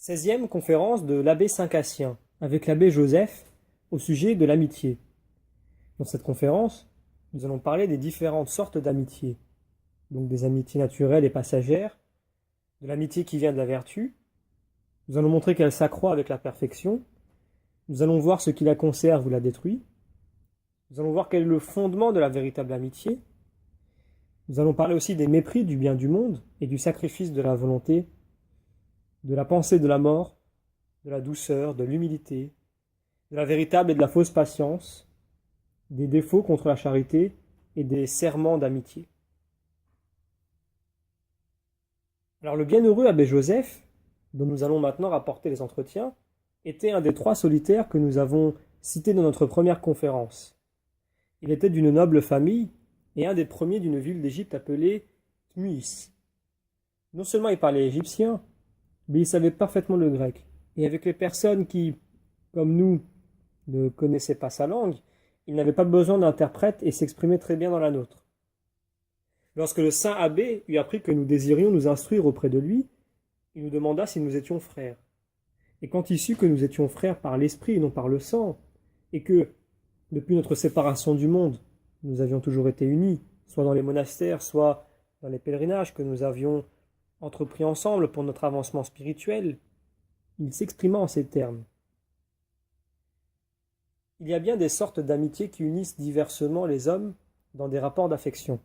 16e conférence de l'abbé Saint-Cassien, avec l'abbé Joseph, au sujet de l'amitié. Dans cette conférence, nous allons parler des différentes sortes d'amitié, donc des amitiés naturelles et passagères, de l'amitié qui vient de la vertu. Nous allons montrer qu'elle s'accroît avec la perfection. Nous allons voir ce qui la conserve ou la détruit. Nous allons voir quel est le fondement de la véritable amitié. Nous allons parler aussi des mépris du bien du monde et du sacrifice de la volonté, de la pensée de la mort, de la douceur, de l'humilité, de la véritable et de la fausse patience, des défauts contre la charité et des serments d'amitié. Alors le bienheureux abbé Joseph, dont nous allons maintenant rapporter les entretiens, était un des 3 solitaires que nous avons cités dans notre première conférence. Il était d'une noble famille et un des premiers d'une ville d'Égypte appelée Tmuis. Non seulement il parlait égyptien, mais il savait parfaitement le grec. Et avec les personnes qui, comme nous, ne connaissaient pas sa langue, il n'avait pas besoin d'interprète et s'exprimait très bien dans la nôtre. Lorsque le saint abbé eut appris que nous désirions nous instruire auprès de lui, il nous demanda si nous étions frères. Et quand il sut que nous étions frères par l'esprit et non par le sang, et que, depuis notre séparation du monde, nous avions toujours été unis, soit dans les monastères, soit dans les pèlerinages que nous avions entrepris ensemble pour notre avancement spirituel, il s'exprima en ces termes. Il y a bien des sortes d'amitié qui unissent diversement les hommes dans des rapports d'affection.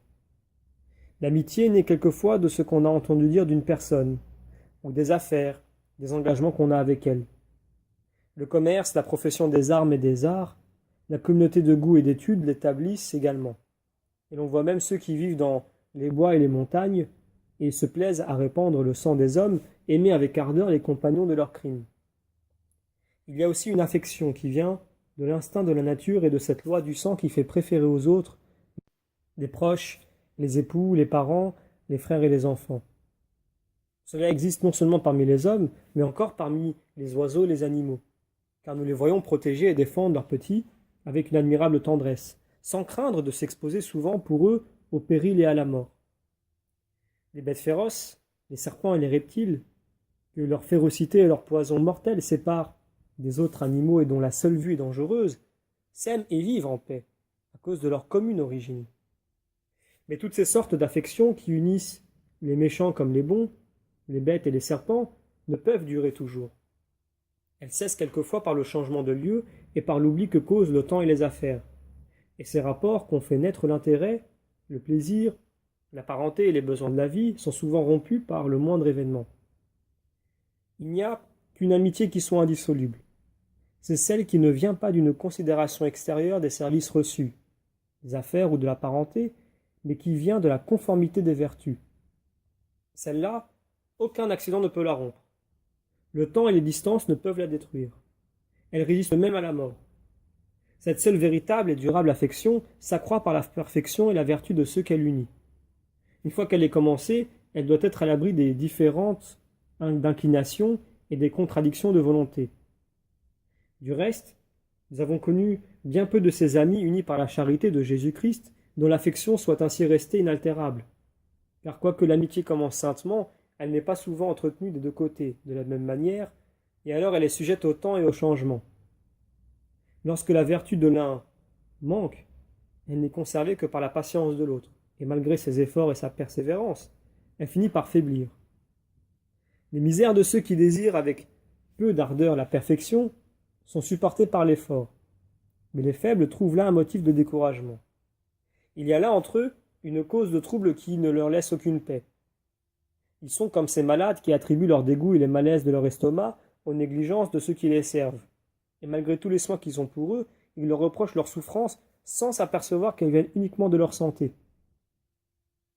L'amitié naît quelquefois de ce qu'on a entendu dire d'une personne, ou des affaires, des engagements qu'on a avec elle. Le commerce, la profession des armes et des arts, la communauté de goût et d'études l'établissent également. Et l'on voit même ceux qui vivent dans les bois et les montagnes et se plaisent à répandre le sang des hommes, aimer avec ardeur les compagnons de leurs crimes. Il y a aussi une affection qui vient de l'instinct de la nature et de cette loi du sang qui fait préférer aux autres les proches, les époux, les parents, les frères et les enfants. Cela existe non seulement parmi les hommes, mais encore parmi les oiseaux et les animaux, car nous les voyons protéger et défendre leurs petits avec une admirable tendresse, sans craindre de s'exposer souvent pour eux au péril et à la mort. Les bêtes féroces, les serpents et les reptiles, que leur férocité et leur poison mortel séparent des autres animaux et dont la seule vue est dangereuse, s'aiment et vivent en paix, à cause de leur commune origine. Mais toutes ces sortes d'affections qui unissent les méchants comme les bons, les bêtes et les serpents, ne peuvent durer toujours. Elles cessent quelquefois par le changement de lieu et par l'oubli que causent le temps et les affaires. Et ces rapports qu'ont fait naître l'intérêt, le plaisir, la parenté et les besoins de la vie sont souvent rompus par le moindre événement. Il n'y a qu'une amitié qui soit indissoluble. C'est celle qui ne vient pas d'une considération extérieure des services reçus, des affaires ou de la parenté, mais qui vient de la conformité des vertus. Celle-là, aucun accident ne peut la rompre. Le temps et les distances ne peuvent la détruire. Elle résiste même à la mort. Cette seule véritable et durable affection s'accroît par la perfection et la vertu de ceux qu'elle unit. Une fois qu'elle est commencée, elle doit être à l'abri des différentes inclinations et des contradictions de volonté. Du reste, nous avons connu bien peu de ces amis unis par la charité de Jésus-Christ, dont l'affection soit ainsi restée inaltérable. Car quoique l'amitié commence saintement, elle n'est pas souvent entretenue des deux côtés, de la même manière, et alors elle est sujette au temps et au changement. Lorsque la vertu de l'un manque, elle n'est conservée que par la patience de l'autre, et malgré ses efforts et sa persévérance, elle finit par faiblir. Les misères de ceux qui désirent avec peu d'ardeur la perfection sont supportées par l'effort, mais les faibles trouvent là un motif de découragement. Il y a là entre eux une cause de trouble qui ne leur laisse aucune paix. Ils sont comme ces malades qui attribuent leur dégoût et les malaises de leur estomac aux négligences de ceux qui les servent. Et malgré tous les soins qu'ils ont pour eux, ils leur reprochent leurs souffrances sans s'apercevoir qu'elles viennent uniquement de leur santé.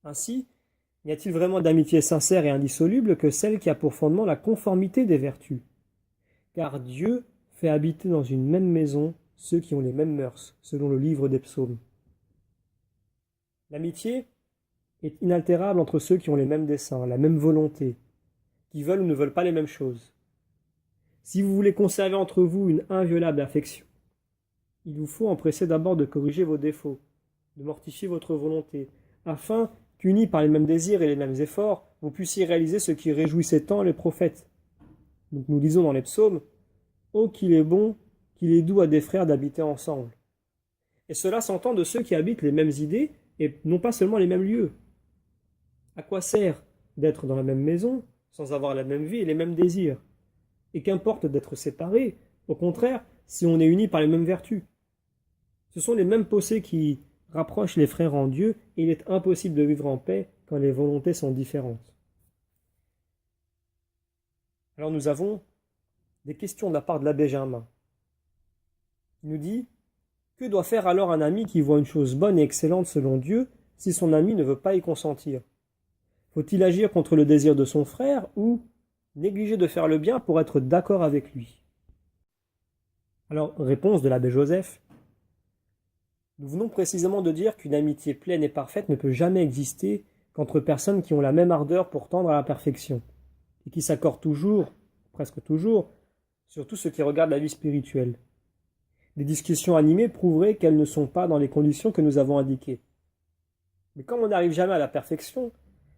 Ainsi, n'y a-t-il vraiment d'amitié sincère et indissoluble que celle qui a pour fondement la conformité des vertus? Car Dieu fait habiter dans une même maison ceux qui ont les mêmes mœurs, selon le livre des psaumes. L'amitié est inaltérable entre ceux qui ont les mêmes desseins, la même volonté, qui veulent ou ne veulent pas les mêmes choses. Si vous voulez conserver entre vous une inviolable affection, il vous faut empresser d'abord de corriger vos défauts, de mortifier votre volonté, afin qu'unis par les mêmes désirs et les mêmes efforts, vous puissiez réaliser ce qui réjouissait tant les prophètes, Donc nous lisons dans les psaumes, « Oh, qu'il est bon, qu'il est doux à des frères d'habiter ensemble. » Et cela s'entend de ceux qui habitent les mêmes idées et non pas seulement les mêmes lieux. À quoi sert d'être dans la même maison sans avoir la même vie et les mêmes désirs? Et qu'importe d'être séparés, au contraire, si on est unis par les mêmes vertus. Ce sont les mêmes pensées qui rapprochent les frères en Dieu et il est impossible de vivre en paix quand les volontés sont différentes. Alors nous avons des questions de la part de l'abbé Germain. Il nous dit « Que doit faire alors un ami qui voit une chose bonne et excellente selon Dieu si son ami ne veut pas y consentir? Faut-il agir contre le désir de son frère ou négliger de faire le bien pour être d'accord avec lui ?» Alors, réponse de l'abbé Joseph. Nous venons précisément de dire qu'une amitié pleine et parfaite ne peut jamais exister qu'entre personnes qui ont la même ardeur pour tendre à la perfection, et qui s'accordent toujours, presque toujours, sur tout ce qui regarde la vie spirituelle. Les discussions animées prouveraient qu'elles ne sont pas dans les conditions que nous avons indiquées. Mais comme on n'arrive jamais à la perfection,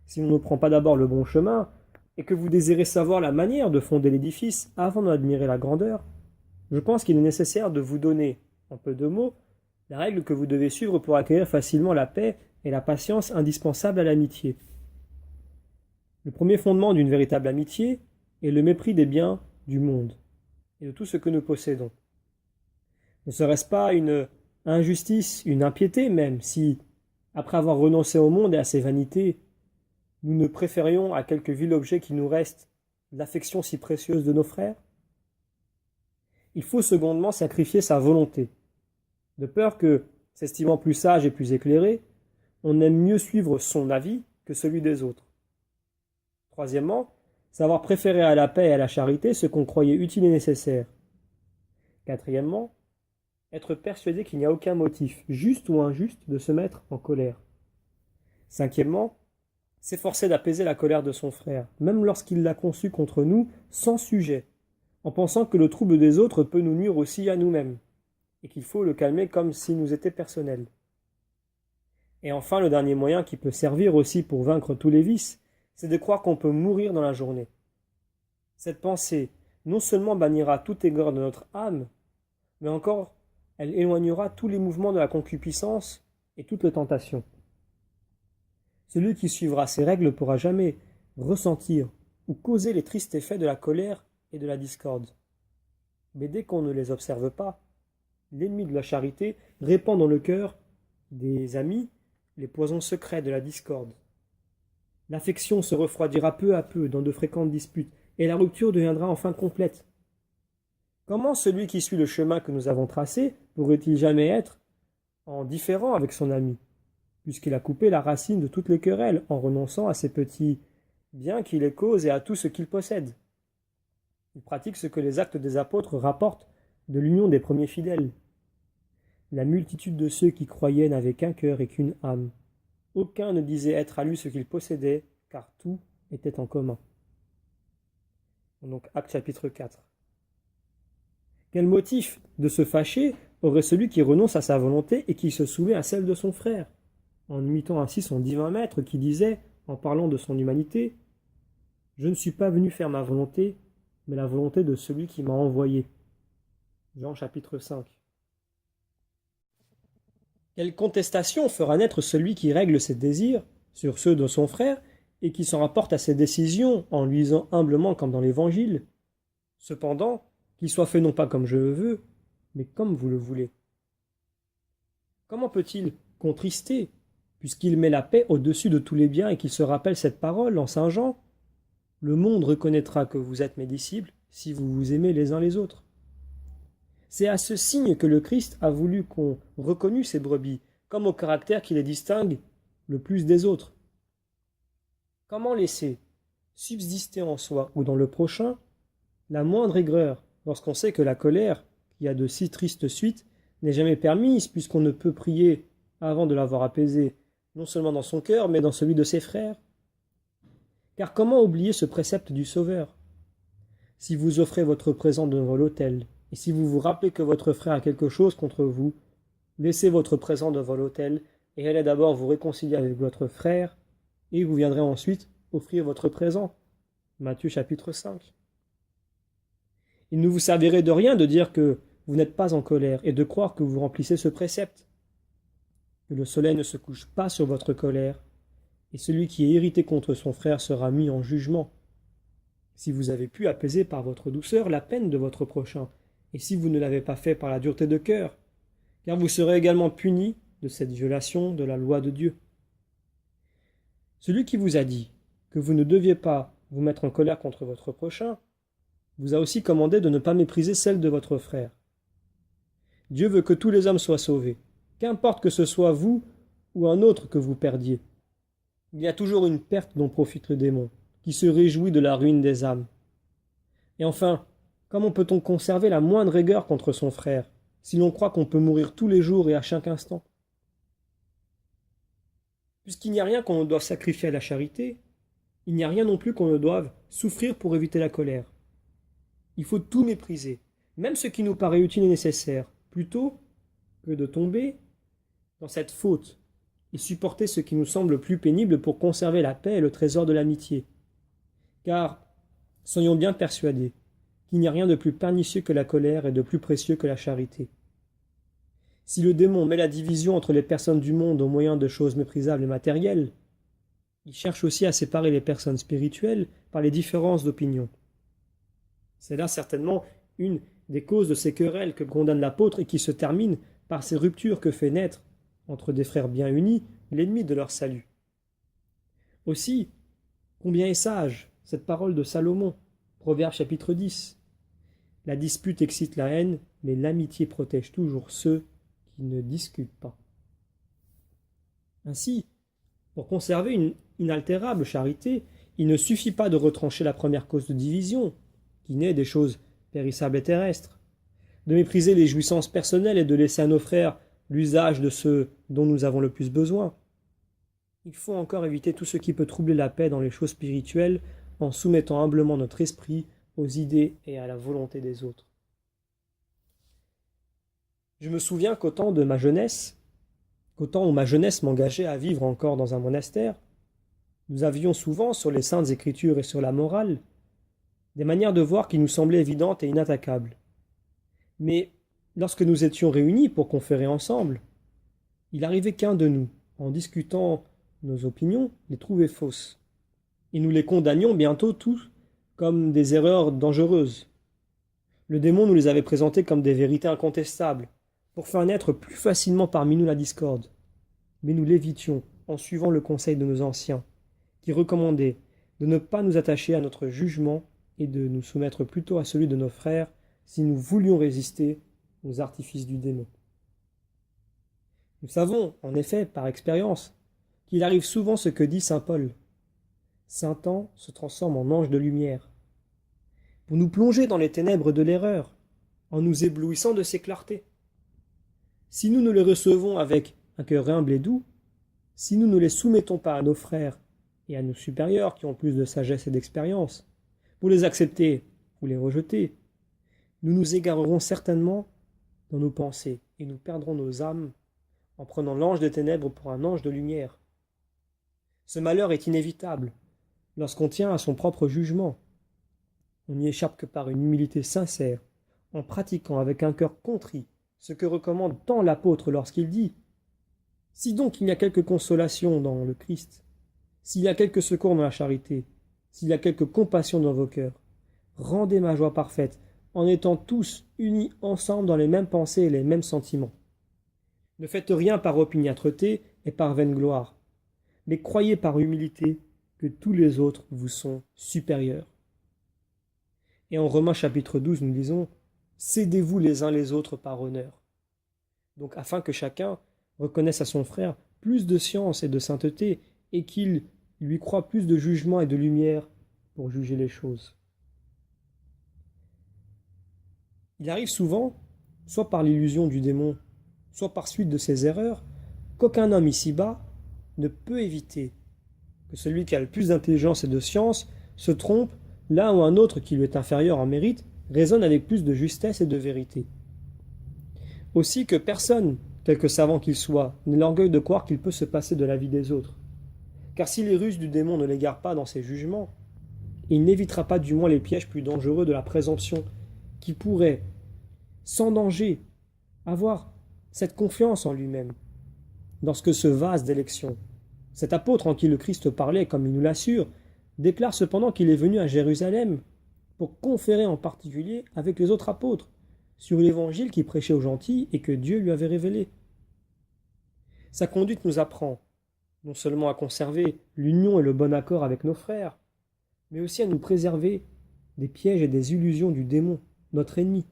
si on ne prend pas d'abord le bon chemin, et que vous désirez savoir la manière de fonder l'édifice avant d'en admirer la grandeur, je pense qu'il est nécessaire de vous donner, en peu de mots, la règle que vous devez suivre pour acquérir facilement la paix et la patience indispensables à l'amitié. Le premier fondement d'une véritable amitié est le mépris des biens du monde et de tout ce que nous possédons. Ne serait-ce pas une injustice, une impiété même, si, après avoir renoncé au monde et à ses vanités, nous ne préférions à quelque vil objet qui nous reste l'affection si précieuse de nos frères? Il faut secondement sacrifier sa volonté, de peur que, s'estimant plus sage et plus éclairé, on aime mieux suivre son avis que celui des autres. Troisièmement, savoir préférer à la paix et à la charité ce qu'on croyait utile et nécessaire. Quatrièmement, être persuadé qu'il n'y a aucun motif, juste ou injuste, de se mettre en colère. Cinquièmement, s'efforcer d'apaiser la colère de son frère, même lorsqu'il l'a conçue contre nous, sans sujet, en pensant que le trouble des autres peut nous nuire aussi à nous-mêmes, et qu'il faut le calmer comme s'il nous était personnel. Et enfin, le dernier moyen qui peut servir aussi pour vaincre tous les vices, c'est de croire qu'on peut mourir dans la journée. Cette pensée non seulement bannira toute aigreur de notre âme, mais encore elle éloignera tous les mouvements de la concupiscence et toutes les tentations. Celui qui suivra ces règles ne pourra jamais ressentir ou causer les tristes effets de la colère et de la discorde. Mais dès qu'on ne les observe pas, l'ennemi de la charité répand dans le cœur des amis les poisons secrets de la discorde. L'affection se refroidira peu à peu dans de fréquentes disputes, et la rupture deviendra enfin complète. Comment celui qui suit le chemin que nous avons tracé pourrait-il jamais être en différend avec son ami, puisqu'il a coupé la racine de toutes les querelles en renonçant à ses petits biens qui les causent et à tout ce qu'il possède? Il pratique ce que les actes des apôtres rapportent de l'union des premiers fidèles. La multitude de ceux qui croyaient n'avaient qu'un cœur et qu'une âme. Aucun ne disait être à lui ce qu'il possédait, car tout était en commun. Donc, Actes chapitre 4. Quel motif de se fâcher aurait celui qui renonce à sa volonté et qui se soumet à celle de son frère, en imitant ainsi son divin maître qui disait, en parlant de son humanité, « Je ne suis pas venu faire ma volonté, mais la volonté de celui qui m'a envoyé. » Jean chapitre 5. Quelle contestation fera naître celui qui règle ses désirs sur ceux de son frère et qui s'en rapporte à ses décisions en lui disant humblement comme dans l'Évangile, « Cependant, qu'il soit fait non pas comme je le veux, mais comme vous le voulez. » Comment peut-il contrister, puisqu'il met la paix au-dessus de tous les biens et qu'il se rappelle cette parole en Saint Jean, « Le monde reconnaîtra que vous êtes mes disciples si vous vous aimez les uns les autres. » C'est à ce signe que le Christ a voulu qu'on reconnût ces brebis, comme au caractère qui les distingue le plus des autres. Comment laisser subsister en soi ou dans le prochain la moindre aigreur, lorsqu'on sait que la colère, qui a de si tristes suites, n'est jamais permise, puisqu'on ne peut prier avant de l'avoir apaisée, non seulement dans son cœur, mais dans celui de ses frères? Car comment oublier ce précepte du Sauveur? Si vous offrez votre présent devant l'autel, et si vous vous rappelez que votre frère a quelque chose contre vous, laissez votre présent devant l'autel, et allez d'abord vous réconcilier avec votre frère, et vous viendrez ensuite offrir votre présent. Matthieu chapitre 5. Il ne vous servirait de rien de dire que vous n'êtes pas en colère et de croire que vous remplissez ce précepte. Que le soleil ne se couche pas sur votre colère, et celui qui est irrité contre son frère sera mis en jugement. Si vous avez pu apaiser par votre douceur la peine de votre prochain, et si vous ne l'avez pas fait par la dureté de cœur, car vous serez également puni de cette violation de la loi de Dieu. Celui qui vous a dit que vous ne deviez pas vous mettre en colère contre votre prochain, vous a aussi commandé de ne pas mépriser celle de votre frère. Dieu veut que tous les hommes soient sauvés, qu'importe que ce soit vous ou un autre que vous perdiez. Il y a toujours une perte dont profite le démon, qui se réjouit de la ruine des âmes. Et enfin, comment peut-on conserver la moindre rigueur contre son frère, si l'on croit qu'on peut mourir tous les jours et à chaque instant? Puisqu'il n'y a rien qu'on ne doive sacrifier à la charité, il n'y a rien non plus qu'on ne doive souffrir pour éviter la colère. Il faut tout mépriser, même ce qui nous paraît utile et nécessaire, plutôt que de tomber dans cette faute et supporter ce qui nous semble plus pénible pour conserver la paix et le trésor de l'amitié. Car, soyons bien persuadés qu'il n'y a rien de plus pernicieux que la colère et de plus précieux que la charité. Si le démon met la division entre les personnes du monde au moyen de choses méprisables et matérielles, il cherche aussi à séparer les personnes spirituelles par les différences d'opinion. C'est là certainement une des causes de ces querelles que condamne l'apôtre et qui se termine par ces ruptures que fait naître, entre des frères bien unis, l'ennemi de leur salut. Aussi, combien est sage cette parole de Salomon, Proverbe chapitre 10. La dispute excite la haine, mais l'amitié protège toujours ceux qui ne discutent pas. Ainsi, pour conserver une inaltérable charité, il ne suffit pas de retrancher la première cause de division, qui naît des choses périssables et terrestres, de mépriser les jouissances personnelles et de laisser à nos frères l'usage de ceux dont nous avons le plus besoin. Il faut encore éviter tout ce qui peut troubler la paix dans les choses spirituelles en soumettant humblement notre esprit aux idées et à la volonté des autres. Je me souviens qu'au temps où ma jeunesse m'engageait à vivre encore dans un monastère, nous avions souvent sur les saintes écritures et sur la morale des manières de voir qui nous semblaient évidentes et inattaquables. Mais lorsque nous étions réunis pour conférer ensemble, il arrivait qu'un de nous, en discutant nos opinions, les trouvait fausses. Et nous les condamnions bientôt tous comme des erreurs dangereuses. Le démon nous les avait présentées comme des vérités incontestables, pour faire naître plus facilement parmi nous la discorde. Mais nous l'évitions en suivant le conseil de nos anciens, qui recommandaient de ne pas nous attacher à notre jugement et de nous soumettre plutôt à celui de nos frères si nous voulions résister aux artifices du démon. Nous savons, en effet, par expérience, qu'il arrive souvent ce que dit saint Paul. Satan se transforme en ange de lumière, pour nous plonger dans les ténèbres de l'erreur, en nous éblouissant de ses clartés. Si nous ne les recevons avec un cœur humble et doux, si nous ne les soumettons pas à nos frères et à nos supérieurs qui ont plus de sagesse et d'expérience, pour les accepter ou les rejeter, nous nous égarerons certainement dans nos pensées et nous perdrons nos âmes en prenant l'ange des ténèbres pour un ange de lumière. Ce malheur est inévitable lorsqu'on tient à son propre jugement. On n'y échappe que par une humilité sincère, en pratiquant avec un cœur contrit ce que recommande tant l'apôtre lorsqu'il dit « Si donc il y a quelque consolation dans le Christ, s'il y a quelque secours dans la charité, s'il y a quelque compassion dans vos cœurs, rendez ma joie parfaite en étant tous unis ensemble dans les mêmes pensées et les mêmes sentiments. Ne faites rien par opiniâtreté et par vaine gloire, mais croyez par humilité que tous les autres vous sont supérieurs. » Et en Romains chapitre 12, nous disons « Cédez-vous les uns les autres par honneur. » Donc afin que chacun reconnaisse à son frère plus de science et de sainteté et qu'il lui croit plus de jugement et de lumière pour juger les choses. Il arrive souvent, soit par l'illusion du démon, soit par suite de ses erreurs, qu'aucun homme ici-bas ne peut éviter que celui qui a le plus d'intelligence et de science se trompe là où un autre qui lui est inférieur en mérite raisonne avec plus de justesse et de vérité. Aussi que personne, quelque savant qu'il soit, n'ait l'orgueil de croire qu'il peut se passer de la vie des autres. Car si les ruses du démon ne l'égarent pas dans ses jugements, il n'évitera pas du moins les pièges plus dangereux de la présomption qui pourrait, sans danger, avoir cette confiance en lui-même, lorsque ce vase d'élection, cet apôtre en qui le Christ parlait, comme il nous l'assure, déclare cependant qu'il est venu à Jérusalem pour conférer en particulier avec les autres apôtres sur l'évangile qu'il prêchait aux gentils et que Dieu lui avait révélé. Sa conduite nous apprend non seulement à conserver l'union et le bon accord avec nos frères, mais aussi à nous préserver des pièges et des illusions du démon, notre ennemi.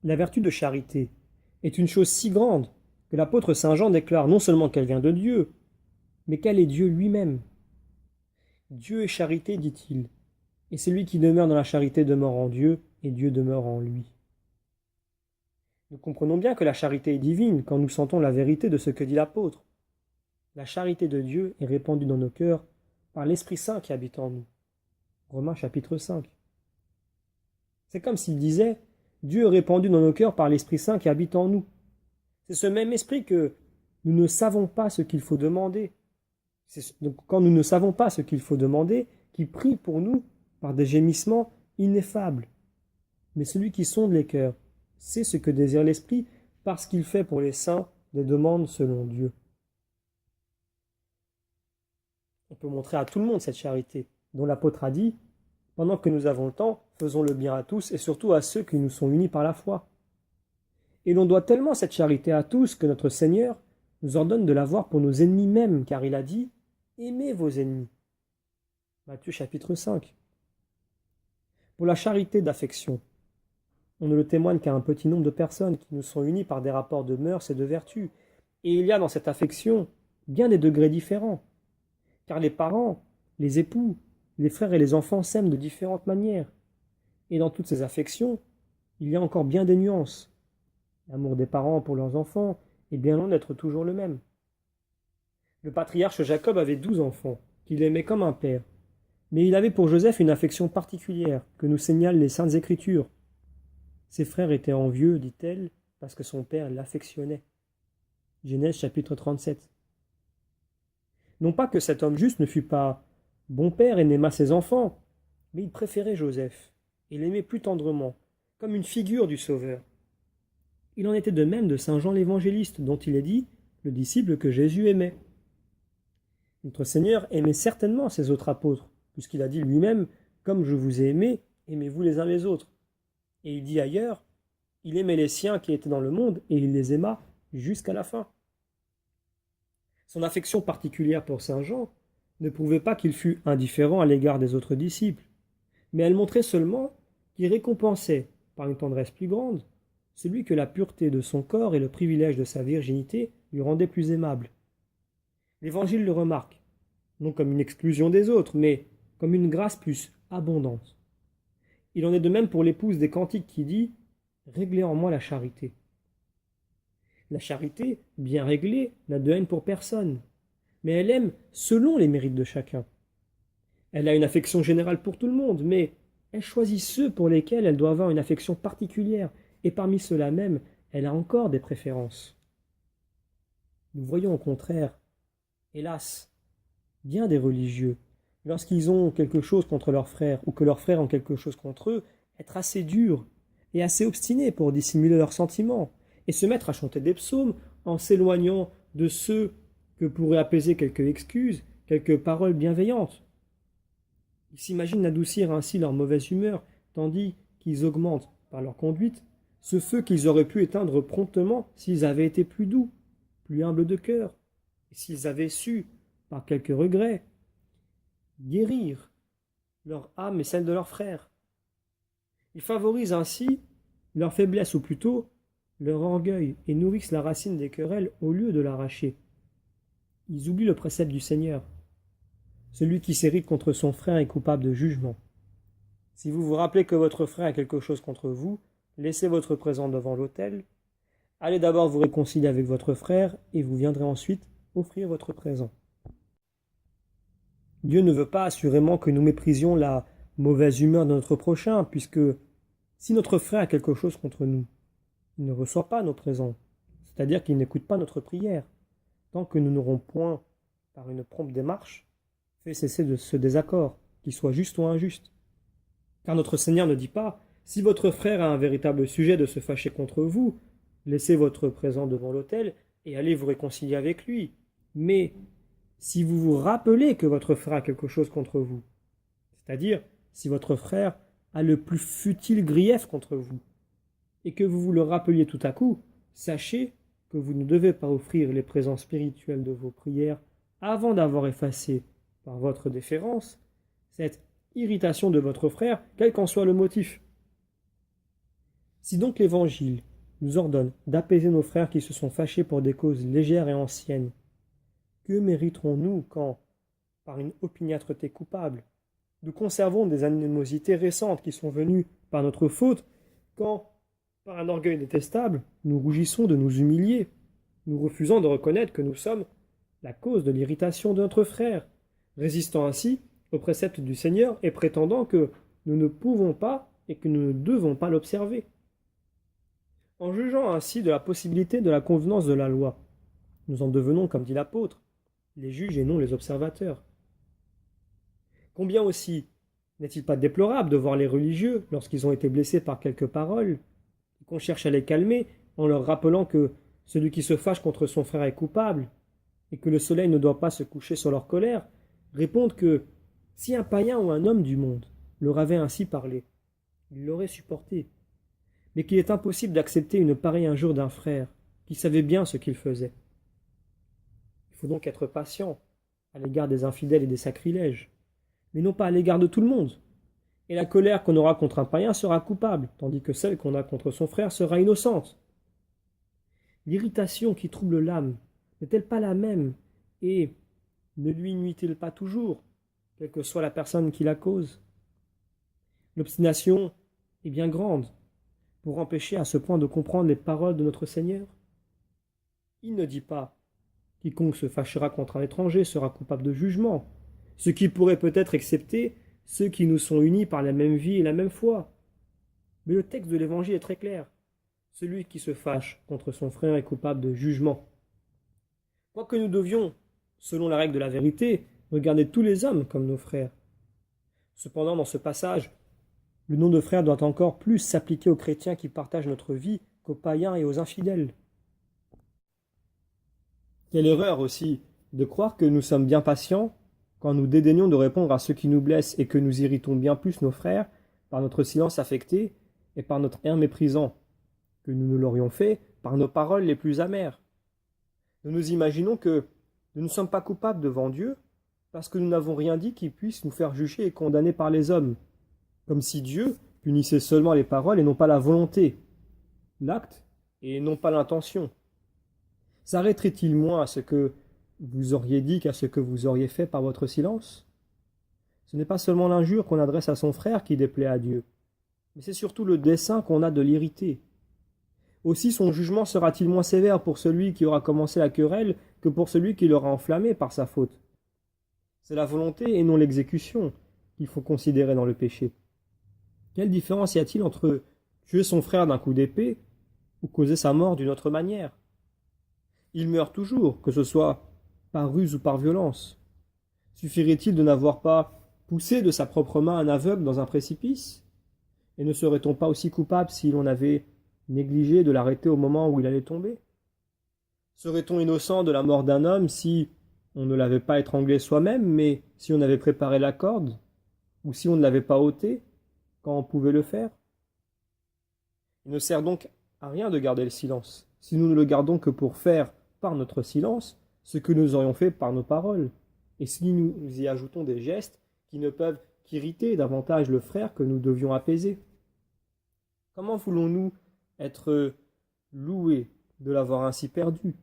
La vertu de charité est une chose si grande que l'apôtre Saint Jean déclare non seulement qu'elle vient de Dieu, mais qu'elle est Dieu lui-même. Dieu est charité, dit-il, et celui qui demeure dans la charité demeure en Dieu, et Dieu demeure en lui. Nous comprenons bien que la charité est divine quand nous sentons la vérité de ce que dit l'apôtre. La charité de Dieu est répandue dans nos cœurs par l'Esprit Saint qui habite en nous. Romains chapitre 5. C'est comme s'il disait « Dieu est répandu dans nos cœurs par l'Esprit Saint qui habite en nous ». C'est ce même esprit que nous ne savons pas ce qu'il faut demander. Donc, quand nous ne savons pas ce qu'il faut demander, qui prie pour nous par des gémissements ineffables. Mais celui qui sonde les cœurs sait ce que désire l'Esprit parce qu'il fait pour les saints des demandes selon Dieu. On peut montrer à tout le monde cette charité, dont l'apôtre a dit « Pendant que nous avons le temps, faisons le bien à tous et surtout à ceux qui nous sont unis par la foi. » Et l'on doit tellement cette charité à tous que notre Seigneur nous ordonne de l'avoir pour nos ennemis même, car il a dit « Aimez vos ennemis ». Matthieu chapitre 5. Pour la charité d'affection, on ne le témoigne qu'à un petit nombre de personnes qui nous sont unies par des rapports de mœurs et de vertus. Et il y a dans cette affection bien des degrés différents. Car les parents, les époux, les frères et les enfants s'aiment de différentes manières. Et dans toutes ces affections, il y a encore bien des nuances. L'amour des parents pour leurs enfants est bien loin d'être toujours le même. Le patriarche Jacob avait 12 enfants, qu'il aimait comme un père. Mais il avait pour Joseph une affection particulière, que nous signalent les Saintes Écritures. Ses frères étaient envieux, dit-elle, parce que son père l'affectionnait. Genèse chapitre 37. Non pas que cet homme juste ne fût pas bon père et n'aimât ses enfants, mais il préférait Joseph, et l'aimait plus tendrement, comme une figure du Sauveur. Il en était de même de saint Jean l'Évangéliste, dont il est dit « le disciple que Jésus aimait ». Notre Seigneur aimait certainement ses autres apôtres, puisqu'il a dit lui-même « Comme je vous ai aimés, aimez-vous les uns les autres ». Et il dit ailleurs « Il aimait les siens qui étaient dans le monde, et il les aima jusqu'à la fin ». Son affection particulière pour saint Jean ne prouvait pas qu'il fût indifférent à l'égard des autres disciples, mais elle montrait seulement qu'il récompensait, par une tendresse plus grande, celui que la pureté de son corps et le privilège de sa virginité lui rendaient plus aimable. L'Évangile le remarque, non comme une exclusion des autres, mais comme une grâce plus abondante. Il en est de même pour l'épouse des Cantiques qui dit « Réglez en moi la charité ». La charité, bien réglée, n'a de haine pour personne, mais elle aime selon les mérites de chacun. Elle a une affection générale pour tout le monde, mais elle choisit ceux pour lesquels elle doit avoir une affection particulière, et parmi ceux-là même, elle a encore des préférences. Nous voyons au contraire, hélas, bien des religieux, lorsqu'ils ont quelque chose contre leurs frères, ou que leurs frères ont quelque chose contre eux, être assez durs et assez obstinés pour dissimuler leurs sentiments, et se mettre à chanter des psaumes en s'éloignant de ceux que pourraient apaiser quelques excuses, quelques paroles bienveillantes. Ils s'imaginent adoucir ainsi leur mauvaise humeur, tandis qu'ils augmentent, par leur conduite, ce feu qu'ils auraient pu éteindre promptement s'ils avaient été plus doux, plus humbles de cœur, et s'ils avaient su, par quelques regrets, guérir leur âme et celle de leurs frères. Ils favorisent ainsi leur faiblesse, ou plutôt leur orgueil, et nourrissent la racine des querelles au lieu de l'arracher. Ils oublient le précepte du Seigneur. Celui qui s'irrite contre son frère est coupable de jugement. Si vous vous rappelez que votre frère a quelque chose contre vous, laissez votre présent devant l'autel. Allez d'abord vous réconcilier avec votre frère, et vous viendrez ensuite offrir votre présent. Dieu ne veut pas assurément que nous méprisions la mauvaise humeur de notre prochain, puisque si notre frère a quelque chose contre nous, il ne reçoit pas nos présents, c'est-à-dire qu'il n'écoute pas notre prière, tant que nous n'aurons point, par une prompte démarche, fait cesser de ce désaccord, qu'il soit juste ou injuste. Car notre Seigneur ne dit pas, si votre frère a un véritable sujet de se fâcher contre vous, laissez votre présent devant l'autel et allez vous réconcilier avec lui. Mais si vous vous rappelez que votre frère a quelque chose contre vous, c'est-à-dire si votre frère a le plus futile grief contre vous, et que vous vous le rappeliez tout à coup, sachez que vous ne devez pas offrir les présents spirituels de vos prières avant d'avoir effacé, par votre déférence, cette irritation de votre frère, quel qu'en soit le motif. Si donc l'Évangile nous ordonne d'apaiser nos frères qui se sont fâchés pour des causes légères et anciennes, que mériterons-nous quand, par une opiniâtreté coupable, nous conservons des animosités récentes qui sont venues par notre faute, quand, par un orgueil détestable, nous rougissons de nous humilier, nous refusant de reconnaître que nous sommes la cause de l'irritation de notre frère, résistant ainsi aux préceptes du Seigneur et prétendant que nous ne pouvons pas et que nous ne devons pas l'observer. En jugeant ainsi de la possibilité de la convenance de la loi, nous en devenons, comme dit l'apôtre, les juges et non les observateurs. Combien aussi n'est-il pas déplorable de voir les religieux, lorsqu'ils ont été blessés par quelques paroles, qu'on cherche à les calmer en leur rappelant que celui qui se fâche contre son frère est coupable, et que le soleil ne doit pas se coucher sur leur colère, répondent que si un païen ou un homme du monde leur avait ainsi parlé, ils l'auraient supporté, mais qu'il est impossible d'accepter une pareille injure d'un frère qui savait bien ce qu'il faisait. Il faut donc être patient à l'égard des infidèles et des sacrilèges, mais non pas à l'égard de tout le monde. Et la colère qu'on aura contre un païen sera coupable, tandis que celle qu'on a contre son frère sera innocente. L'irritation qui trouble l'âme n'est-elle pas la même, et ne lui nuit-il pas toujours, quelle que soit la personne qui la cause? L'obstination est bien grande pour empêcher à ce point de comprendre les paroles de notre Seigneur. Il ne dit pas « quiconque se fâchera contre un étranger sera coupable de jugement », ce qui pourrait peut-être excepter ceux qui nous sont unis par la même vie et la même foi. Mais le texte de l'Évangile est très clair. Celui qui se fâche contre son frère est coupable de jugement. Quoique nous devions, selon la règle de la vérité, regarder tous les hommes comme nos frères. Cependant, dans ce passage, le nom de frère doit encore plus s'appliquer aux chrétiens qui partagent notre vie qu'aux païens et aux infidèles. Quelle erreur aussi de croire que nous sommes bien patients quand nous dédaignons de répondre à ceux qui nous blessent et que nous irritons bien plus nos frères par notre silence affecté et par notre air méprisant, que nous ne l'aurions fait par nos paroles les plus amères. Nous nous imaginons que nous ne sommes pas coupables devant Dieu parce que nous n'avons rien dit qui puisse nous faire juger et condamner par les hommes, comme si Dieu punissait seulement les paroles et non pas la volonté, l'acte et non pas l'intention. S'arrêterait-il moins à ce que vous auriez dit qu'à ce que vous auriez fait par votre silence? Ce n'est pas seulement l'injure qu'on adresse à son frère qui déplaît à Dieu, mais c'est surtout le dessein qu'on a de l'irriter. Aussi son jugement sera-t-il moins sévère pour celui qui aura commencé la querelle que pour celui qui l'aura enflammé par sa faute. C'est la volonté et non l'exécution qu'il faut considérer dans le péché. Quelle différence y a-t-il entre tuer son frère d'un coup d'épée ou causer sa mort d'une autre manière? Il meurt toujours, que ce soit par ruse ou par violence. Suffirait-il de n'avoir pas poussé de sa propre main un aveugle dans un précipice? Et ne serait-on pas aussi coupable si l'on avait négligé de l'arrêter au moment où il allait tomber? Serait-on innocent de la mort d'un homme si on ne l'avait pas étranglé soi-même, mais si on avait préparé la corde, ou si on ne l'avait pas ôté quand on pouvait le faire? Il ne sert donc à rien de garder le silence, si nous ne le gardons que pour faire, par notre silence, ce que nous aurions fait par nos paroles, et si nous y ajoutons des gestes qui ne peuvent qu'irriter davantage le frère que nous devions apaiser. Comment voulons-nous être loués de l'avoir ainsi perdu?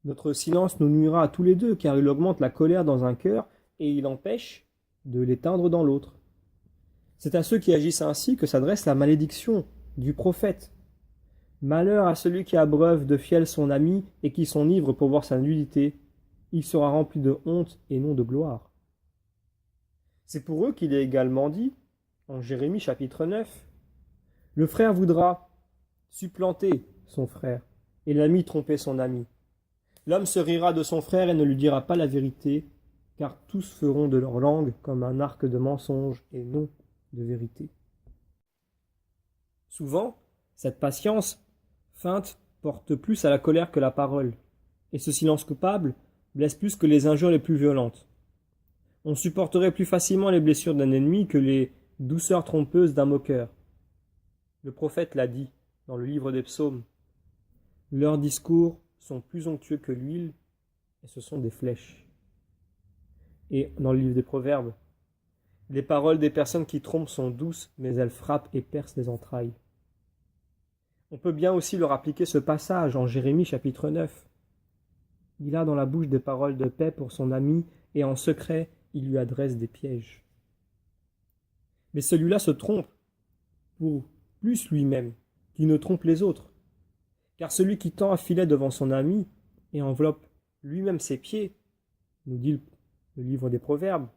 Notre silence nous nuira à tous les deux, car il augmente la colère dans un cœur et il empêche de l'éteindre dans l'autre. C'est à ceux qui agissent ainsi que s'adresse la malédiction du prophète. Malheur à celui qui abreuve de fiel son ami et qui s'enivre pour voir sa nudité, il sera rempli de honte et non de gloire. C'est pour eux qu'il est également dit, en Jérémie chapitre 9, « Le frère voudra supplanter son frère, et l'ami tromper son ami. L'homme se rira de son frère et ne lui dira pas la vérité, car tous feront de leur langue comme un arc de mensonge et non de vérité. Souvent, cette patience feinte porte plus à la colère que la parole, et ce silence coupable blesse plus que les injures les plus violentes. On supporterait plus facilement les blessures d'un ennemi que les douceurs trompeuses d'un moqueur. Le prophète l'a dit dans le livre des psaumes. Leurs discours sont plus onctueux que l'huile, et ce sont des flèches. Et dans le livre des proverbes, les paroles des personnes qui trompent sont douces, mais elles frappent et percent les entrailles. On peut bien aussi leur appliquer ce passage en Jérémie chapitre 9. Il a dans la bouche des paroles de paix pour son ami, et en secret, il lui adresse des pièges. Mais celui-là se trompe pour plus lui-même qu'il ne trompe les autres. Car celui qui tend un filet devant son ami et enveloppe lui-même ses pieds, nous dit le livre des Proverbes,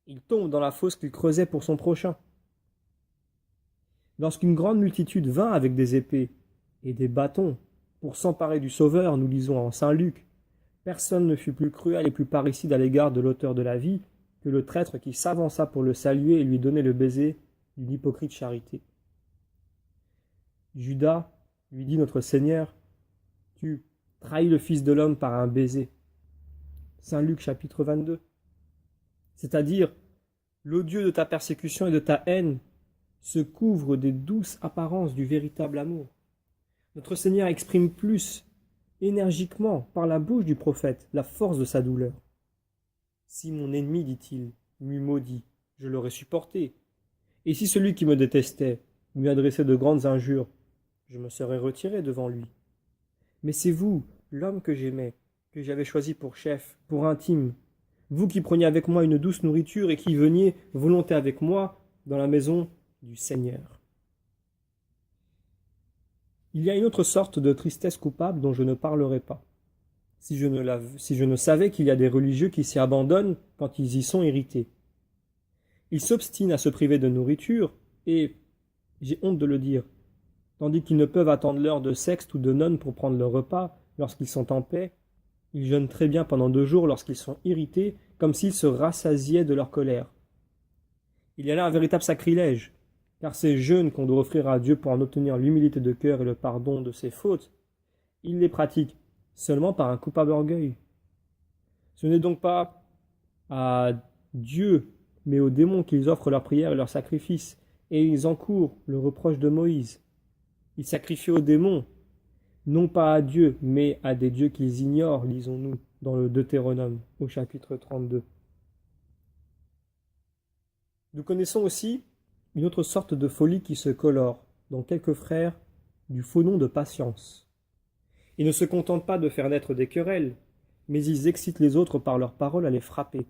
il tombe dans la fosse qu'il creusait pour son prochain. Lorsqu'une grande multitude vint avec des épées et des bâtons pour s'emparer du Sauveur, nous lisons en Saint Luc, personne ne fut plus cruel et plus parricide à l'égard de l'auteur de la vie que le traître qui s'avança pour le saluer et lui donner le baiser d'une hypocrite charité. Judas lui dit notre Seigneur, tu trahis le Fils de l'homme par un baiser. Saint Luc chapitre 22. C'est-à-dire, l'odieux de ta persécution et de ta haine se couvre des douces apparences du véritable amour. Notre Seigneur exprime plus énergiquement par la bouche du prophète la force de sa douleur. Si mon ennemi, dit-il, m'eût maudit, je l'aurais supporté. Et si celui qui me détestait m'eût adressé de grandes injures, je me serais retiré devant lui. Mais c'est vous, l'homme que j'aimais, que j'avais choisi pour chef, pour intime, vous qui preniez avec moi une douce nourriture et qui veniez volonté avec moi dans la maison du Seigneur. Il y a une autre sorte de tristesse coupable dont je ne parlerai pas. Si je ne savais qu'il y a des religieux qui s'y abandonnent quand ils y sont irrités. Ils s'obstinent à se priver de nourriture et, j'ai honte de le dire, tandis qu'ils ne peuvent attendre l'heure de sexte ou de nonne pour prendre leur repas lorsqu'ils sont en paix, ils jeûnent très bien pendant 2 jours lorsqu'ils sont irrités, comme s'ils se rassasiaient de leur colère. Il y a là un véritable sacrilège, car ces jeûnes qu'on doit offrir à Dieu pour en obtenir l'humilité de cœur et le pardon de ses fautes, ils les pratiquent seulement par un coupable orgueil. Ce n'est donc pas à Dieu, mais aux démons qu'ils offrent leurs prières et leurs sacrifices, et ils encourent le reproche de Moïse. Ils sacrifient aux démons, non pas à Dieu, mais à des dieux qu'ils ignorent, lisons-nous dans le Deutéronome, au chapitre 32. Nous connaissons aussi une autre sorte de folie qui se colore dans quelques frères du faux nom de patience. Ils ne se contentent pas de faire naître des querelles, mais ils excitent les autres par leurs paroles à les frapper.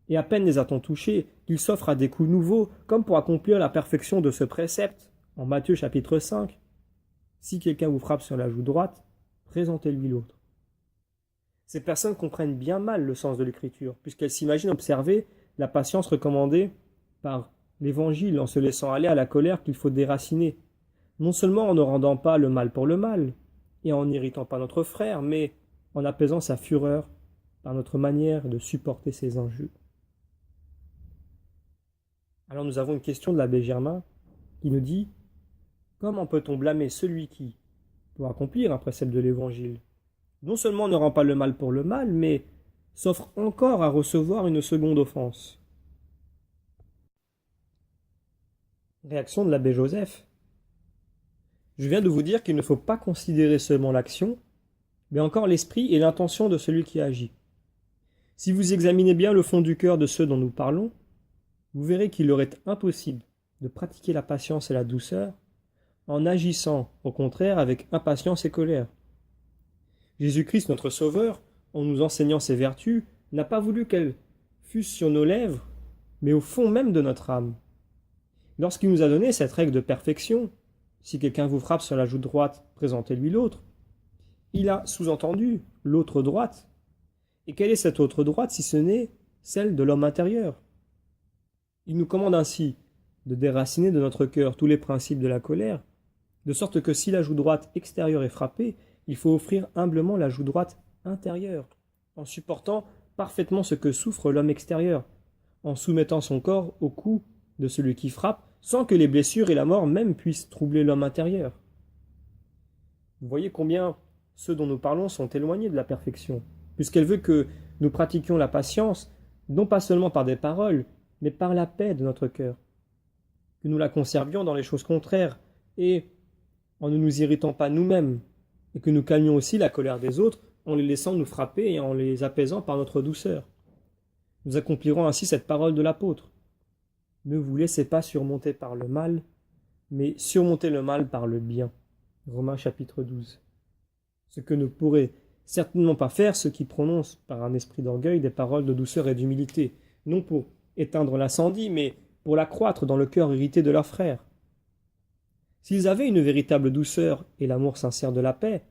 Et à peine les a-t-on touchés qu'ils s'offrent à des coups nouveaux, comme pour accomplir la perfection de ce précepte, en Matthieu chapitre 5. Si quelqu'un vous frappe sur la joue droite, présentez-lui l'autre. Ces personnes comprennent bien mal le sens de l'écriture, puisqu'elles s'imaginent observer la patience recommandée par l'Évangile en se laissant aller à la colère qu'il faut déraciner, non seulement en ne rendant pas le mal pour le mal, et en n'irritant pas notre frère, mais en apaisant sa fureur par notre manière de supporter ses injures. Alors nous avons une question de l'abbé Germain qui nous dit « Comment peut-on blâmer celui qui, pour accomplir un précepte de l'Évangile, non seulement ne rend pas le mal pour le mal, mais s'offre encore à recevoir une seconde offense ?» Réaction de l'abbé Joseph. Je viens de vous dire qu'il ne faut pas considérer seulement l'action, mais encore l'esprit et l'intention de celui qui agit. Si vous examinez bien le fond du cœur de ceux dont nous parlons, vous verrez qu'il leur est impossible de pratiquer la patience et la douceur en agissant, au contraire, avec impatience et colère. Jésus-Christ, notre Sauveur, en nous enseignant ses vertus, n'a pas voulu qu'elles fussent sur nos lèvres, mais au fond même de notre âme. Lorsqu'il nous a donné cette règle de perfection, si quelqu'un vous frappe sur la joue droite, présentez-lui l'autre, il a sous-entendu l'autre droite. Et quelle est cette autre droite si ce n'est celle de l'homme intérieur? Il nous commande ainsi de déraciner de notre cœur tous les principes de la colère, de sorte que si la joue droite extérieure est frappée, il faut offrir humblement la joue droite intérieure, en supportant parfaitement ce que souffre l'homme extérieur, en soumettant son corps au coup de celui qui frappe, sans que les blessures et la mort même puissent troubler l'homme intérieur. Vous voyez combien ceux dont nous parlons sont éloignés de la perfection, puisqu'elle veut que nous pratiquions la patience, non pas seulement par des paroles, mais par la paix de notre cœur, que nous la conservions dans les choses contraires, et en ne nous irritant pas nous-mêmes, et que nous calmions aussi la colère des autres en les laissant nous frapper et en les apaisant par notre douceur. Nous accomplirons ainsi cette parole de l'apôtre. Ne vous laissez pas surmonter par le mal, mais surmontez le mal par le bien. Romains chapitre 12. Ce que ne pourraient certainement pas faire ceux qui prononcent par un esprit d'orgueil des paroles de douceur et d'humilité, non pour éteindre l'incendie, mais pour l'accroître dans le cœur irrité de leurs frères. S'ils avaient une véritable douceur et l'amour sincère de la paix,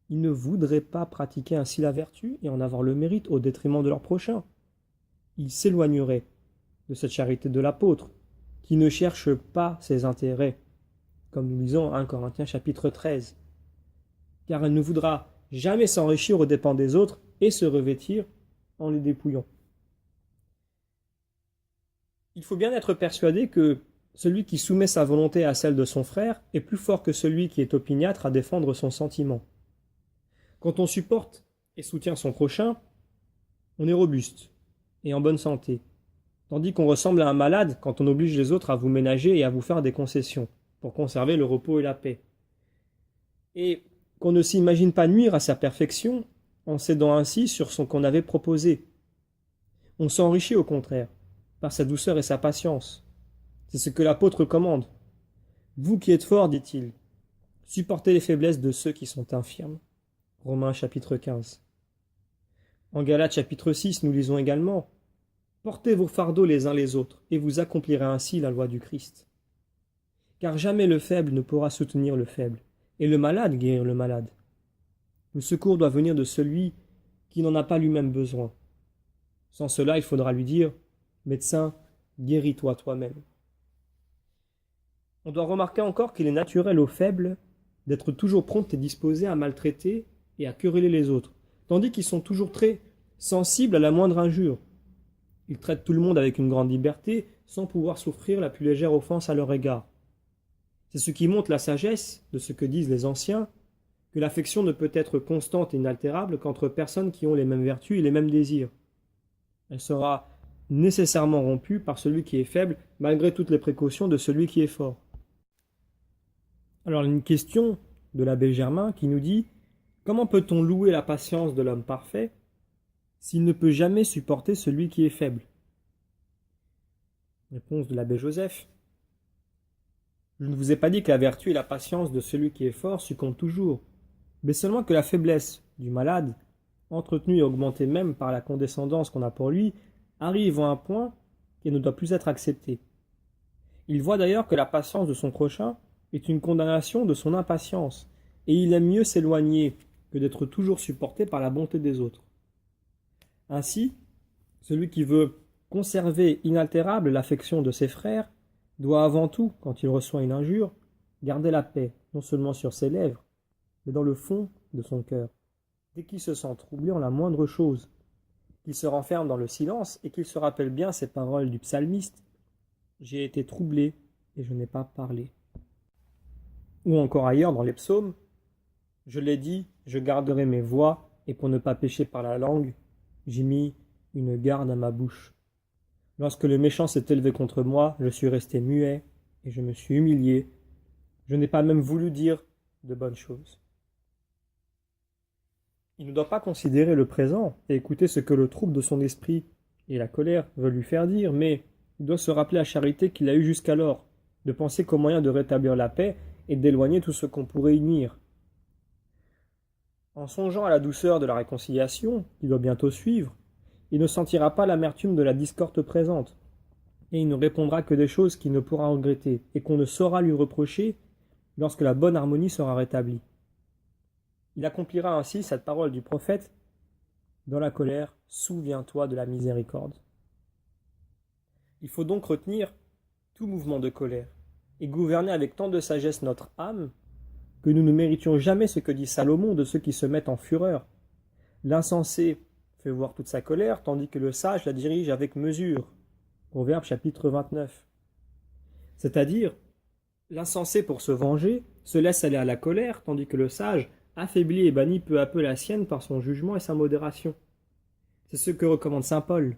ils ne voudraient pas pratiquer ainsi la vertu et en avoir le mérite au détriment de leur prochain. Ils s'éloigneraient de cette charité de l'apôtre, qui ne cherche pas ses intérêts, comme nous lisons à 1 Corinthiens chapitre 13, car elle ne voudra jamais s'enrichir aux dépens des autres et se revêtir en les dépouillant. Il faut bien être persuadé que celui qui soumet sa volonté à celle de son frère est plus fort que celui qui est opiniâtre à défendre son sentiment. Quand on supporte et soutient son prochain, on est robuste et en bonne santé, tandis qu'on ressemble à un malade quand on oblige les autres à vous ménager et à vous faire des concessions, pour conserver le repos et la paix. Et qu'on ne s'imagine pas nuire à sa perfection en cédant ainsi sur ce qu'on avait proposé. On s'enrichit au contraire, par sa douceur et sa patience. C'est ce que l'apôtre commande. Vous qui êtes forts, dit-il, supportez les faiblesses de ceux qui sont infirmes. Romains chapitre 15. En Galates chapitre 6, nous lisons également « Portez vos fardeaux les uns les autres, et vous accomplirez ainsi la loi du Christ. Car jamais le faible ne pourra soutenir le faible, et le malade guérir le malade. Le secours doit venir de celui qui n'en a pas lui-même besoin. Sans cela, il faudra lui dire « Médecin, guéris-toi toi-même. » On doit remarquer encore qu'il est naturel aux faibles d'être toujours prompt et disposé à maltraiter et à quereller les autres, tandis qu'ils sont toujours très sensibles à la moindre injure. Ils traitent tout le monde avec une grande liberté, sans pouvoir souffrir la plus légère offense à leur égard. C'est ce qui montre la sagesse de ce que disent les anciens, que l'affection ne peut être constante et inaltérable qu'entre personnes qui ont les mêmes vertus et les mêmes désirs. Elle sera nécessairement rompue par celui qui est faible, malgré toutes les précautions de celui qui est fort. Alors une question de l'abbé Germain qui nous dit « Comment peut-on louer la patience de l'homme parfait s'il ne peut jamais supporter celui qui est faible ?» Réponse de l'abbé Joseph. Je ne vous ai pas dit que la vertu et la patience de celui qui est fort succombent toujours, mais seulement que la faiblesse du malade, entretenue et augmentée même par la condescendance qu'on a pour lui, arrive à un point qui ne doit plus être accepté. Il voit d'ailleurs que la patience de son prochain est une condamnation de son impatience, et il aime mieux s'éloigner que d'être toujours supporté par la bonté des autres. Ainsi, celui qui veut conserver inaltérable l'affection de ses frères doit avant tout, quand il reçoit une injure, garder la paix, non seulement sur ses lèvres, mais dans le fond de son cœur, dès qu'il se sent troublé en la moindre chose, qu'il se renferme dans le silence et qu'il se rappelle bien ces paroles du psalmiste « J'ai été troublé et je n'ai pas parlé ». Ou encore ailleurs dans les psaumes « Je l'ai dit, je garderai mes voix, et pour ne pas pécher par la langue, j'ai mis une garde à ma bouche. Lorsque le méchant s'est élevé contre moi, je suis resté muet, et je me suis humilié. Je n'ai pas même voulu dire de bonnes choses. » Il ne doit pas considérer le présent et écouter ce que le trouble de son esprit et la colère veulent lui faire dire, mais il doit se rappeler la charité qu'il a eue jusqu'alors, de penser qu'au moyen de rétablir la paix et d'éloigner tout ce qu'on pourrait y nuire. En songeant à la douceur de la réconciliation, qui doit bientôt suivre, il ne sentira pas l'amertume de la discorde présente, et il ne répondra que des choses qu'il ne pourra regretter et qu'on ne saura lui reprocher lorsque la bonne harmonie sera rétablie. Il accomplira ainsi cette parole du prophète « Dans la colère, souviens-toi de la miséricorde ». Il faut donc retenir tout mouvement de colère et gouverner avec tant de sagesse notre âme que nous ne méritions jamais ce que dit Salomon de ceux qui se mettent en fureur. L'insensé fait voir toute sa colère, tandis que le sage la dirige avec mesure. Proverbe chapitre 29. C'est-à-dire, l'insensé pour se venger se laisse aller à la colère, tandis que le sage affaiblit et bannit peu à peu la sienne par son jugement et sa modération. C'est ce que recommande saint Paul.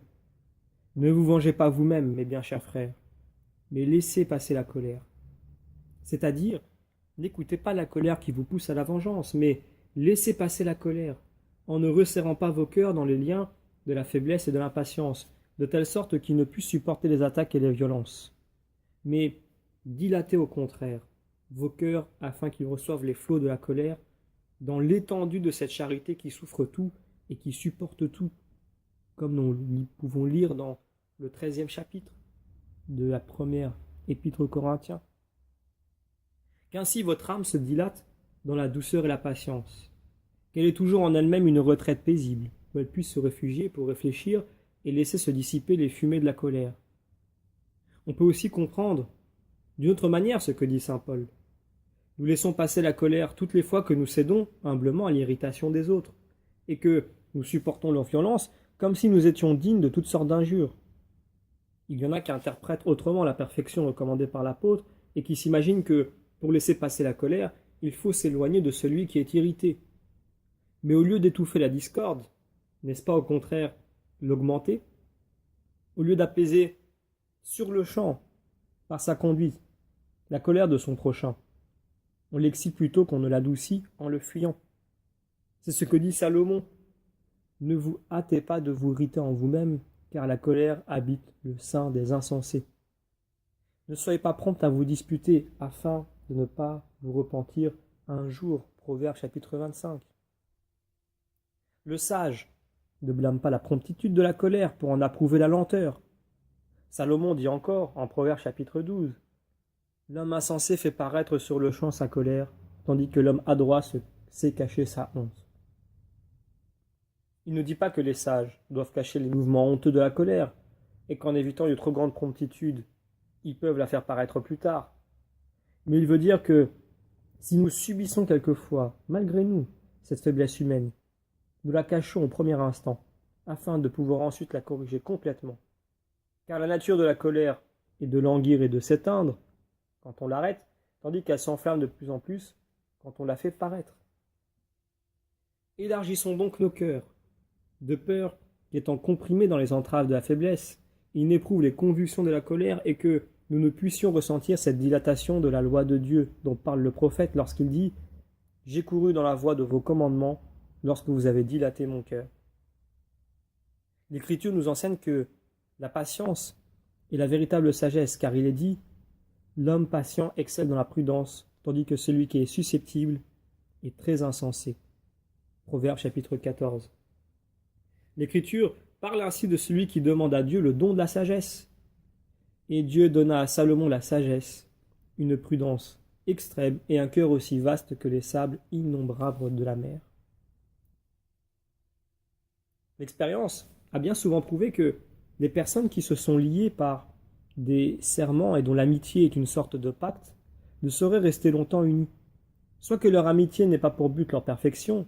Ne vous vengez pas vous-même, mes bien chers frères, mais laissez passer la colère. C'est-à-dire, n'écoutez pas la colère qui vous pousse à la vengeance, mais laissez passer la colère, en ne resserrant pas vos cœurs dans les liens de la faiblesse et de l'impatience, de telle sorte qu'ils ne puissent supporter les attaques et les violences. Mais dilatez au contraire vos cœurs afin qu'ils reçoivent les flots de la colère dans l'étendue de cette charité qui souffre tout et qui supporte tout, comme nous pouvons lire dans le 13e chapitre de la première épître aux Corinthiens. Qu'ainsi votre âme se dilate dans la douceur et la patience, qu'elle ait toujours en elle-même une retraite paisible, où elle puisse se réfugier pour réfléchir et laisser se dissiper les fumées de la colère. On peut aussi comprendre d'une autre manière ce que dit saint Paul. Nous laissons passer la colère toutes les fois que nous cédons humblement à l'irritation des autres, et que nous supportons leur violence comme si nous étions dignes de toutes sortes d'injures. Il y en a qui interprètent autrement la perfection recommandée par l'apôtre et qui s'imaginent que, pour laisser passer la colère, il faut s'éloigner de celui qui est irrité. Mais au lieu d'étouffer la discorde, n'est-ce pas au contraire l'augmenter? Au lieu d'apaiser sur le champ, par sa conduite, la colère de son prochain, on l'excite plutôt qu'on ne l'adoucit en le fuyant. C'est ce que dit Salomon. Ne vous hâtez pas de vous irriter en vous-même, car la colère habite le sein des insensés. Ne soyez pas prompt à vous disputer, afin de ne pas vous repentir un jour. Proverbe chapitre 25. Le sage ne blâme pas la promptitude de la colère pour en approuver la lenteur. Salomon dit encore, en Proverbe chapitre 12, « L'homme insensé fait paraître sur le champ sa colère, tandis que l'homme adroit sait cacher sa honte. » Il ne dit pas que les sages doivent cacher les mouvements honteux de la colère, et qu'en évitant une trop grande promptitude, ils peuvent la faire paraître plus tard. Mais il veut dire que, si nous subissons quelquefois, malgré nous, cette faiblesse humaine, nous la cachons au premier instant, afin de pouvoir ensuite la corriger complètement. Car la nature de la colère est de languir et de s'éteindre quand on l'arrête, tandis qu'elle s'enflamme de plus en plus quand on la fait paraître. Élargissons donc nos cœurs, de peur qu'étant comprimés dans les entraves de la faiblesse, ils n'éprouvent les convulsions de la colère et que nous ne puissions ressentir cette dilatation de la loi de Dieu dont parle le prophète lorsqu'il dit « J'ai couru dans la voie de vos commandements lorsque vous avez dilaté mon cœur. » L'Écriture nous enseigne que la patience est la véritable sagesse, car il est dit « L'homme patient excelle dans la prudence, tandis que celui qui est susceptible est très insensé. » Proverbe chapitre 14. L'Écriture parle ainsi de celui qui demande à Dieu le don de la sagesse. Et Dieu donna à Salomon la sagesse, une prudence extrême et un cœur aussi vaste que les sables innombrables de la mer. L'expérience a bien souvent prouvé que les personnes qui se sont liées par des serments et dont l'amitié est une sorte de pacte ne sauraient rester longtemps unies. Soit que leur amitié n'ait pas pour but leur perfection,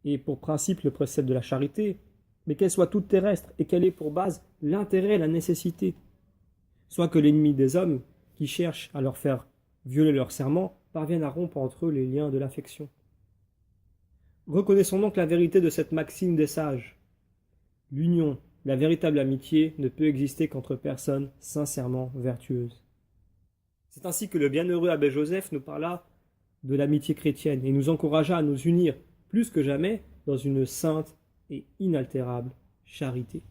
et pour principe le précepte de la charité, mais qu'elle soit toute terrestre et qu'elle ait pour base l'intérêt et la nécessité. Soit que l'ennemi des hommes, qui cherchent à leur faire violer leur serment, parviennent à rompre entre eux les liens de l'affection. Reconnaissons donc la vérité de cette maxime des sages. L'union, la véritable amitié, ne peut exister qu'entre personnes sincèrement vertueuses. C'est ainsi que le bienheureux abbé Joseph nous parla de l'amitié chrétienne et nous encouragea à nous unir plus que jamais dans une sainte et inaltérable charité.